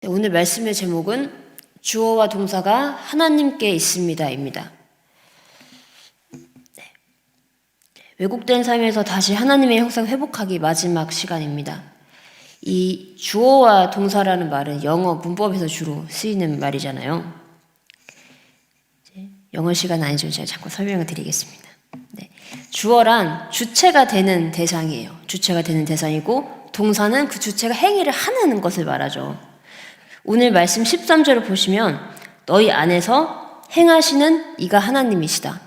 네, 오늘 말씀의 제목은 주어와 동사가 하나님께 있습니다입니다. 네. 왜곡된 삶에서 다시 하나님의 형상 회복하기 마지막 시간입니다. 이 주어와 동사라는 말은 영어 문법에서 주로 쓰이는 말이잖아요. 영어 시간 아니죠. 제가 자꾸 설명을 드리겠습니다. 네. 주어란 주체가 되는 대상이에요. 주체가 되는 대상이고 동사는 그 주체가 행위를 하는 것을 말하죠. 오늘 말씀 13절을 보시면 너희 안에서 행하시는 이가 하나님이시다.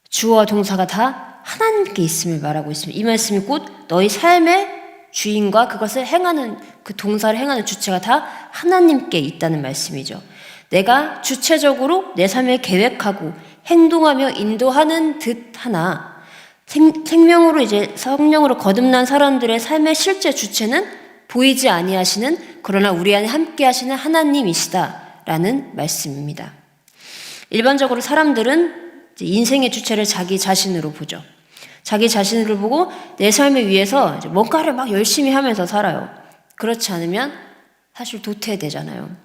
주어와 동사가 다 하나님께 있음을 말하고 있습니다. 이 말씀이 곧 너희 삶의 주인과 그것을 행하는 그 동사를 행하는 주체가 다 하나님께 있다는 말씀이죠. 내가 주체적으로 내 삶을 계획하고 행동하며 인도하는 듯 하나 생명으로 이제 성령으로 거듭난 사람들의 삶의 실제 주체는 보이지 아니하시는 그러나 우리 안에 함께 하시는 하나님이시다라는 말씀입니다. 일반적으로 사람들은 인생의 주체를 자기 자신으로 보죠. 자기 자신을 보고 내 삶을 위해서 뭔가를 막 열심히 하면서 살아요. 그렇지 않으면 사실 도태되잖아요.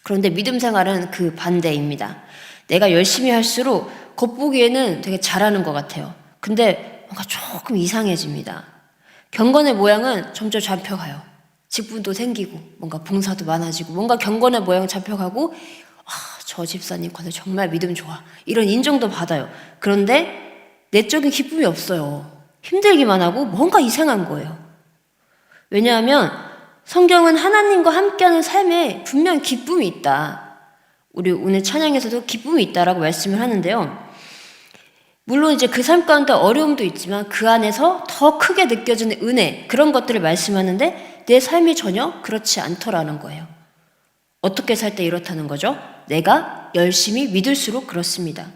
그런데 믿음 생활은 그 반대입니다. 내가 열심히 할수록 겉보기에는 되게 잘하는 것 같아요. 근데 뭔가 조금 이상해집니다. 경건의 모양은 점점 잡혀가요. 직분도 생기고 뭔가 봉사도 많아지고 뭔가 경건의 모양 잡혀가고 저 집사님 건데 정말 믿음 좋아 이런 인정도 받아요. 그런데 내적인 기쁨이 없어요. 힘들기만 하고 뭔가 이상한 거예요. 왜냐하면 성경은 하나님과 함께하는 삶에 분명 기쁨이 있다. 우리 오늘 찬양에서도 기쁨이 있다라고 말씀을 하는데요. 물론 이제 그 삶 가운데 어려움도 있지만 그 안에서 더 크게 느껴지는 은혜, 그런 것들을 말씀하는데 내 삶이 전혀 그렇지 않더라는 거예요. 어떻게 살 때 이렇다는 거죠? 내가 열심히 믿을수록 그렇습니다.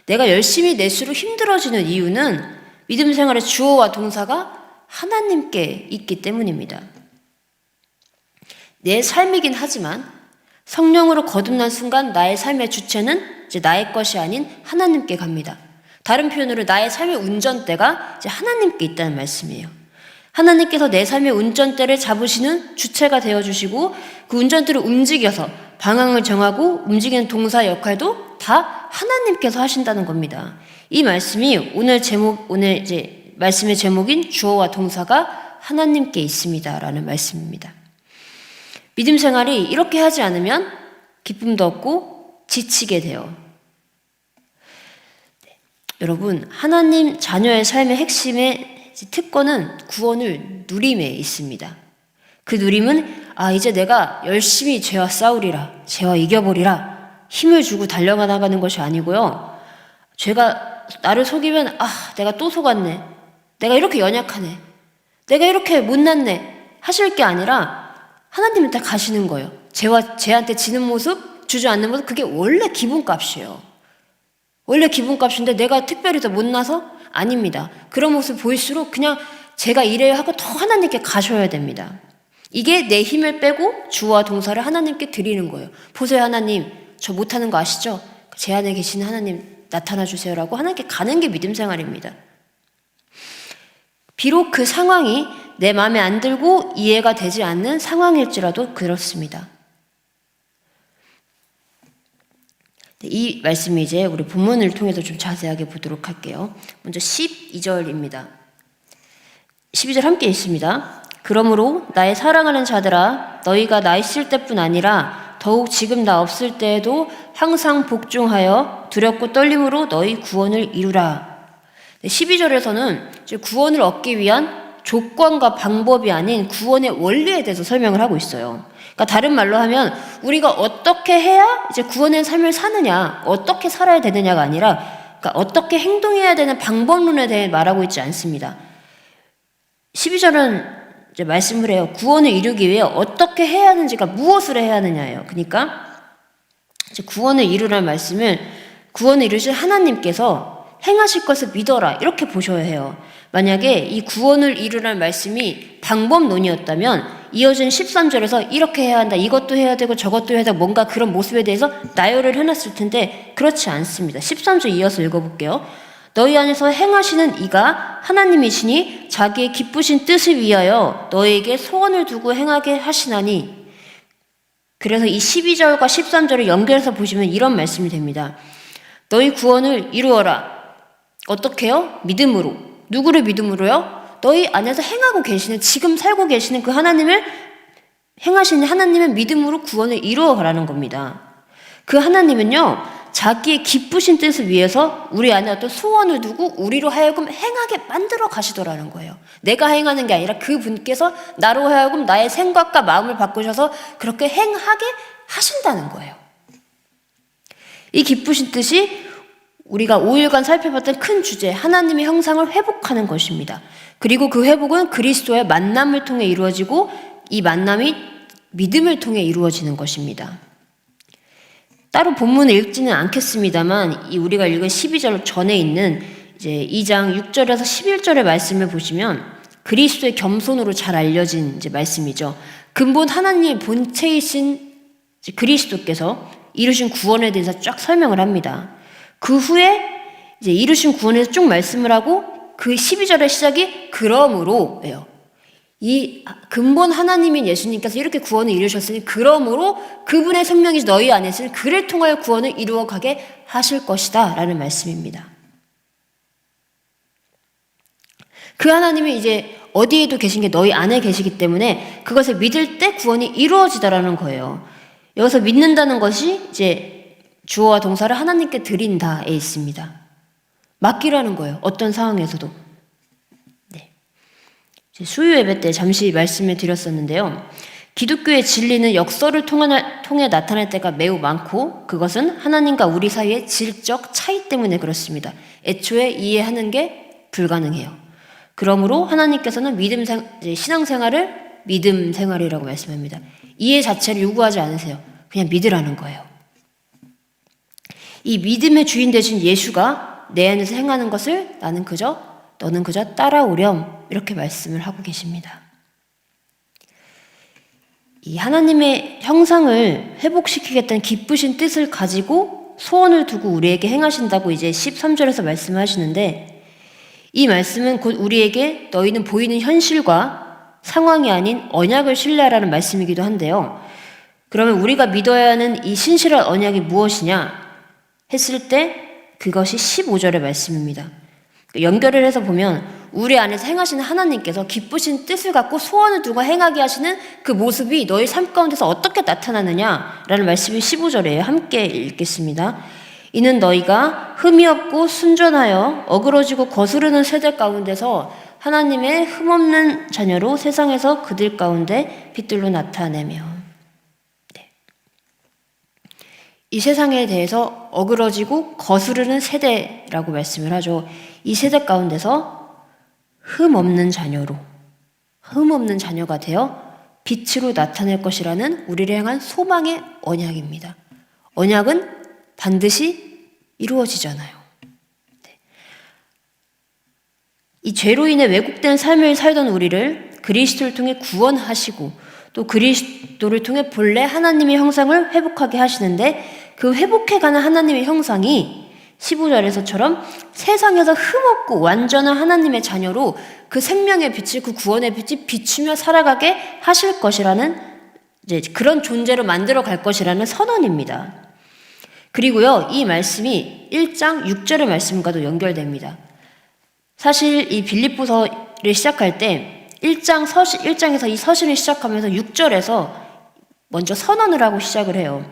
내가 열심히 낼수록 힘들어지는 이유는 믿음 생활의 주어와 동사가 하나님께 있기 때문입니다. 내 삶이긴 하지만 성령으로 거듭난 순간 나의 삶의 주체는 이제 나의 것이 아닌 하나님께 갑니다. 다른 표현으로 나의 삶의 운전대가 이제 하나님께 있다는 말씀이에요. 하나님께서 내 삶의 운전대를 잡으시는 주체가 되어주시고 그 운전대를 움직여서 방향을 정하고 움직이는 동사 역할도 다 하나님께서 하신다는 겁니다. 이 말씀이 오늘 이제 말씀의 제목인 주어와 동사가 하나님께 있습니다라는 말씀입니다. 믿음 생활이 이렇게 하지 않으면 기쁨도 없고 지치게 돼요. 여러분, 하나님 자녀의 삶의 핵심의 특권은 구원을 누림에 있습니다. 그 누림은 이제 내가 열심히 죄와 싸우리라, 죄와 이겨버리라 힘을 주고 달려나가는 것이 아니고요. 죄가 나를 속이면 내가 또 속았네, 내가 이렇게 연약하네, 내가 이렇게 못났네 하실 게 아니라 하나님한테 가시는 거예요. 죄한테 지는 모습, 주저앉는 모습, 그게 원래 기분값이에요. 원래 기분값인데 내가 특별히 더 못나서? 아닙니다. 그런 모습 보일수록 그냥 제가 이래야 하고 더 하나님께 가셔야 됩니다. 이게 내 힘을 빼고 주어와 동사를 하나님께 드리는 거예요. 보세요, 하나님, 저 못하는 거 아시죠? 제 안에 계시는 하나님 나타나 주세요라고 하나님께 가는 게 믿음 생활입니다. 비록 그 상황이 내 마음에 안 들고 이해가 되지 않는 상황일지라도 그렇습니다. 이 말씀이 이제 우리 본문을 통해서 좀 자세하게 보도록 할게요. 먼저 12절입니다. 12절 함께 읽습니다. 그러므로 나의 사랑하는 자들아, 너희가 나 있을 때뿐 아니라 더욱 지금 나 없을 때에도 항상 복종하여 두렵고 떨림으로 너희 구원을 이루라. 12절에서는 이제 구원을 얻기 위한 조건과 방법이 아닌 구원의 원리에 대해서 설명을 하고 있어요. 그러니까 다른 말로 하면 우리가 어떻게 해야 이제 구원의 삶을 사느냐, 어떻게 살아야 되느냐가 아니라 그러니까 어떻게 행동해야 되는 방법론에 대해 말하고 있지 않습니다. 12절은 이제 말씀을 해요. 구원을 이루기 위해 어떻게 해야 하는지가 무엇을 해야 하느냐예요. 그러니까 이제 구원을 이루라는 말씀을 구원을 이루실 하나님께서 행하실 것을 믿어라 이렇게 보셔야 해요. 만약에 이 구원을 이루라는 말씀이 방법론이었다면 이어진 13절에서 이렇게 해야 한다, 이것도 해야 되고 저것도 해야 되고 뭔가 그런 모습에 대해서 나열을 해놨을 텐데 그렇지 않습니다. 13절 이어서 읽어볼게요. 너희 안에서 행하시는 이가 하나님이시니 자기의 기쁘신 뜻을 위하여 너희에게 소원을 두고 행하게 하시나니 그래서 이 12절과 13절을 연결해서 보시면 이런 말씀이 됩니다. 너희 구원을 이루어라. 어떻게 해요? 믿음으로. 누구를 믿음으로요? 너희 안에서 행하고 계시는, 지금 살고 계시는 그 하나님을, 행하시는 하나님의 믿음으로 구원을 이루어 가라는 겁니다. 그 하나님은요, 자기의 기쁘신 뜻을 위해서 우리 안에 어떤 소원을 두고 우리로 하여금 행하게 만들어 가시더라는 거예요. 내가 행하는 게 아니라 그분께서 나로 하여금 나의 생각과 마음을 바꾸셔서 그렇게 행하게 하신다는 거예요. 이 기쁘신 뜻이 우리가 5일간 살펴봤던 큰 주제, 하나님의 형상을 회복하는 것입니다. 그리고 그 회복은 그리스도의 만남을 통해 이루어지고 이 만남이 믿음을 통해 이루어지는 것입니다. 따로 본문을 읽지는 않겠습니다만 우리가 읽은 12절 전에 있는 이제 2장 6절에서 11절의 말씀을 보시면 그리스도의 겸손으로 잘 알려진 이제 말씀이죠. 근본 하나님의 본체이신 그리스도께서 이루신 구원에 대해서 쫙 설명을 합니다. 그 후에 이제 이루신 구원에서 쭉 말씀을 하고 그 12절의 시작이 그러므로예요. 이 근본 하나님인 예수님께서 이렇게 구원을 이루셨으니 그러므로 그분의 생명이 너희 안에 있으니 그를 통하여 구원을 이루어가게 하실 것이다 라는 말씀입니다. 그 하나님이 이제 어디에도 계신 게 너희 안에 계시기 때문에 그것을 믿을 때 구원이 이루어지다라는 거예요. 여기서 믿는다는 것이 이제 주어와 동사를 하나님께 드린다에 있습니다. 맡기라는 거예요. 어떤 상황에서도. 수요 예배 때 잠시 말씀을 드렸었는데요. 기독교의 진리는 역설을 통해 나타날 때가 매우 많고 그것은 하나님과 우리 사이의 질적 차이 때문에 그렇습니다. 애초에 이해하는 게 불가능해요. 그러므로 하나님께서는 신앙생활을 믿음 생활이라고 말씀합니다. 이해 자체를 요구하지 않으세요. 그냥 믿으라는 거예요. 이 믿음의 주인 되신 예수가 내 안에서 행하는 것을 너는 그저 따라오렴 이렇게 말씀을 하고 계십니다. 이 하나님의 형상을 회복시키겠다는 기쁘신 뜻을 가지고 소원을 두고 우리에게 행하신다고 이제 13절에서 말씀하시는데 이 말씀은 곧 우리에게 너희는 보이는 현실과 상황이 아닌 언약을 신뢰하라는 말씀이기도 한데요. 그러면 우리가 믿어야 하는 이 신실한 언약이 무엇이냐 했을 때 그것이 15절의 말씀입니다. 연결을 해서 보면 우리 안에서 행하시는 하나님께서 기쁘신 뜻을 갖고 소원을 두고 행하게 하시는 그 모습이 너희 삶 가운데서 어떻게 나타나느냐라는 말씀이 15절이에요. 함께 읽겠습니다. 이는 너희가 흠이 없고 순전하여 어그러지고 거스르는 세대 가운데서 하나님의 흠없는 자녀로 세상에서 그들 가운데 빛들로 나타내며 이 세상에 대해서 어그러지고 거스르는 세대라고 말씀을 하죠. 이 세대 가운데서 흠없는 자녀가 되어 빛으로 나타낼 것이라는 우리를 향한 소망의 언약입니다. 언약은 반드시 이루어지잖아요. 이 죄로 인해 왜곡된 삶을 살던 우리를 그리스도를 통해 구원하시고 또 그리스도를 통해 본래 하나님의 형상을 회복하게 하시는데 그 회복해가는 하나님의 형상이 15절에서처럼 세상에서 흠없고 완전한 하나님의 자녀로 그 생명의 빛을 그 구원의 빛이 비추며 살아가게 하실 것이라는 이제 그런 존재로 만들어 갈 것이라는 선언입니다. 그리고요, 이 말씀이 1장 6절의 말씀과도 연결됩니다. 사실 이 빌립보서를 시작할 때 1장에서 이 서신을 시작하면서 6절에서 먼저 선언을 하고 시작을 해요.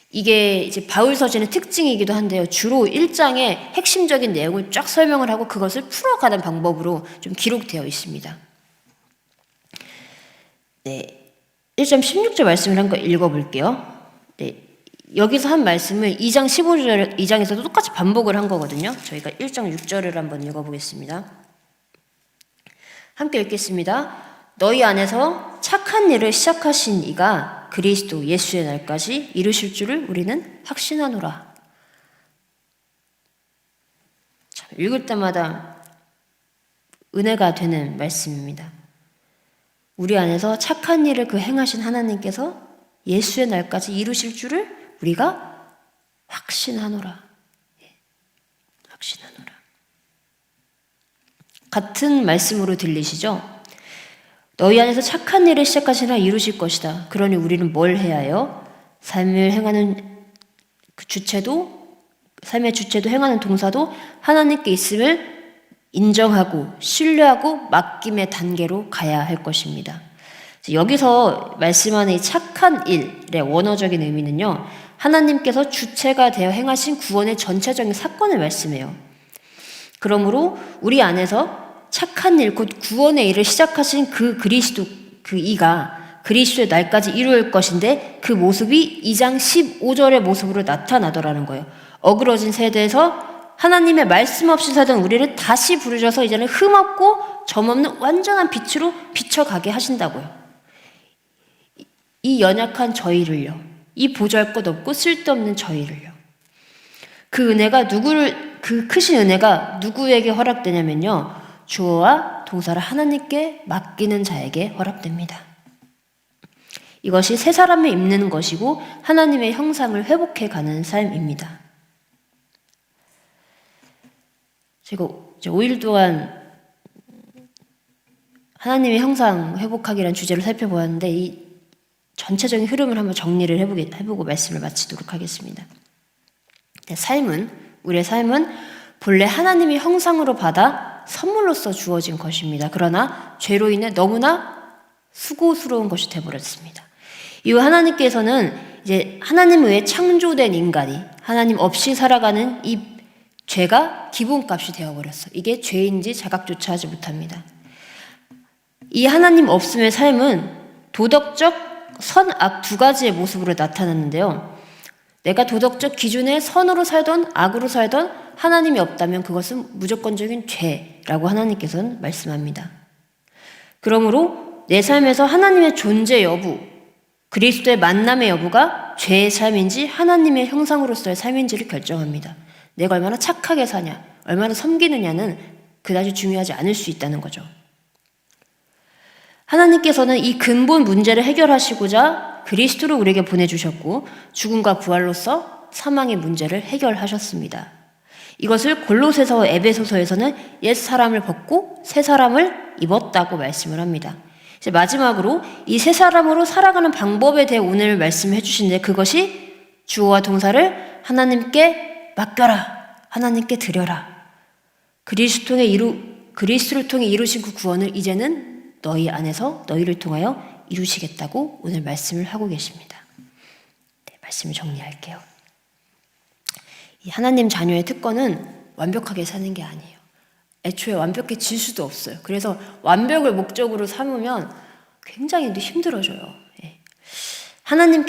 이게 이제 바울 서신의 특징이기도 한데요. 주로 1장의 핵심적인 내용을 쫙 설명을 하고 그것을 풀어가는 방법으로 좀 기록되어 있습니다. 네, 1장 16절 말씀을 한번 읽어볼게요. 네, 여기서 한 말씀을 2장 15절, 2장에서도 똑같이 반복을 한 거거든요. 저희가 1장 6절을 한번 읽어보겠습니다. 함께 읽겠습니다. 너희 안에서 착한 일을 시작하신 이가 그리스도 예수의 날까지 이루실 줄을 우리는 확신하노라. 참, 읽을 때마다 은혜가 되는 말씀입니다. 우리 안에서 착한 일을 그 행하신 하나님께서 예수의 날까지 이루실 줄을 우리가 확신하노라. 확신하노라. 같은 말씀으로 들리시죠? 너희 안에서 착한 일을 시작하시나 이루실 것이다. 그러니 우리는 뭘 해야 해요? 삶을 행하는 그 주체도, 삶의 주체도 행하는 동사도 하나님께 있음을 인정하고 신뢰하고 맡김의 단계로 가야 할 것입니다. 여기서 말씀하는 이 착한 일의 원어적인 의미는요, 하나님께서 주체가 되어 행하신 구원의 전체적인 사건을 말씀해요. 그러므로 우리 안에서 착한 일, 곧 구원의 일을 시작하신 그 그리스도, 그 이가 그리스도의 날까지 이루어질 것인데 그 모습이 2장 15절의 모습으로 나타나더라는 거예요. 어그러진 세대에서 하나님의 말씀 없이 살던 우리를 다시 부르셔서 이제는 흠없고 점없는 완전한 빛으로 비춰가게 하신다고요. 이 연약한 저희를요, 이 보잘것없고 쓸데없는 저희를요, 그 크신 은혜가 누구에게 허락되냐면요, 주어와 동사를 하나님께 맡기는 자에게 허락됩니다. 이것이 새 사람을 입는 것이고 하나님의 형상을 회복해가는 삶입니다. 제가 5일 동안 하나님의 형상 회복하기라는 주제를 살펴보았는데 이 전체적인 흐름을 한번 정리를 해보고 말씀을 마치도록 하겠습니다. 우리의 삶은 본래 하나님의 형상으로 받아 선물로서 주어진 것입니다. 그러나 죄로 인해 너무나 수고스러운 것이 되어버렸습니다. 이후 하나님께서는 이제 하나님 외에 창조된 인간이 하나님 없이 살아가는 이 죄가 기본값이 되어버렸어요. 이게 죄인지 자각조차 하지 못합니다. 이 하나님 없음의 삶은 도덕적 선악 두 가지의 모습으로 나타났는데요. 내가 도덕적 기준에 선으로 살던 악으로 살던 하나님이 없다면 그것은 무조건적인 죄라고 하나님께서는 말씀합니다. 그러므로 내 삶에서 하나님의 존재 여부, 그리스도의 만남의 여부가 죄의 삶인지 하나님의 형상으로서의 삶인지를 결정합니다. 내가 얼마나 착하게 사냐, 얼마나 섬기느냐는 그다지 중요하지 않을 수 있다는 거죠. 하나님께서는 이 근본 문제를 해결하시고자 그리스도를 우리에게 보내주셨고 죽음과 부활로서 사망의 문제를 해결하셨습니다. 이것을 골로새서 에베소서에서는 옛 사람을 벗고 새 사람을 입었다고 말씀을 합니다. 이제 마지막으로 이 새 사람으로 살아가는 방법에 대해 오늘 말씀해 주시는데 그것이 주어와 동사를 하나님께 맡겨라, 하나님께 드려라. 그리스도를 통해 이루신 그 구원을 이제는 너희 안에서 너희를 통하여 이루시겠다고 오늘 말씀을 하고 계십니다. 네, 말씀을 정리할게요. 이 하나님 자녀의 특권은 완벽하게 사는 게 아니에요. 애초에 완벽해질 수도 없어요. 그래서 완벽을 목적으로 삼으면 굉장히 힘들어져요. 예. 하나님이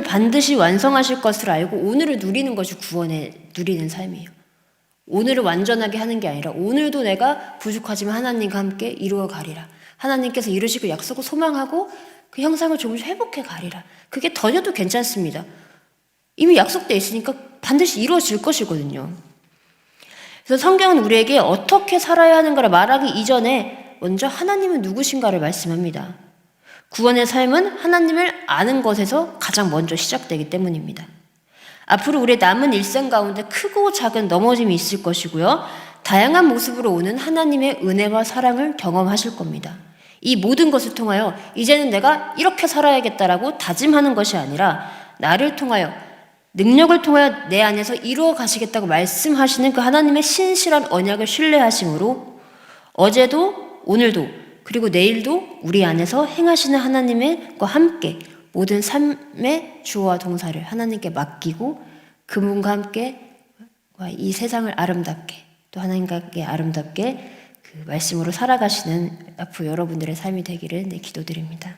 반드시 완성하실 것을 알고 오늘을 누리는 것이 누리는 삶이에요. 오늘을 완전하게 하는 게 아니라 오늘도 내가 부족하지만 하나님과 함께 이루어 가리라. 하나님께서 이루시고 약속을 소망하고 그 형상을 조금씩 회복해 가리라. 그게 더뎌도 괜찮습니다. 이미 약속되어 있으니까 반드시 이루어질 것이거든요. 그래서 성경은 우리에게 어떻게 살아야 하는가를 말하기 이전에 먼저 하나님은 누구신가를 말씀합니다. 구원의 삶은 하나님을 아는 것에서 가장 먼저 시작되기 때문입니다. 앞으로 우리의 남은 일생 가운데 크고 작은 넘어짐이 있을 것이고요. 다양한 모습으로 오는 하나님의 은혜와 사랑을 경험하실 겁니다. 이 모든 것을 통하여 이제는 내가 이렇게 살아야겠다라고 다짐하는 것이 아니라 나를 통하여 능력을 통하여 내 안에서 이루어 가시겠다고 말씀하시는 그 하나님의 신실한 언약을 신뢰하심으로 어제도 오늘도 그리고 내일도 우리 안에서 행하시는 하나님과 함께 모든 삶의 주어와 동사를 하나님께 맡기고 그분과 함께 이 세상을 아름답게 또 하나님과 함께 아름답게 그 말씀으로 살아가시는 앞으로 여러분들의 삶이 되기를 기도드립니다.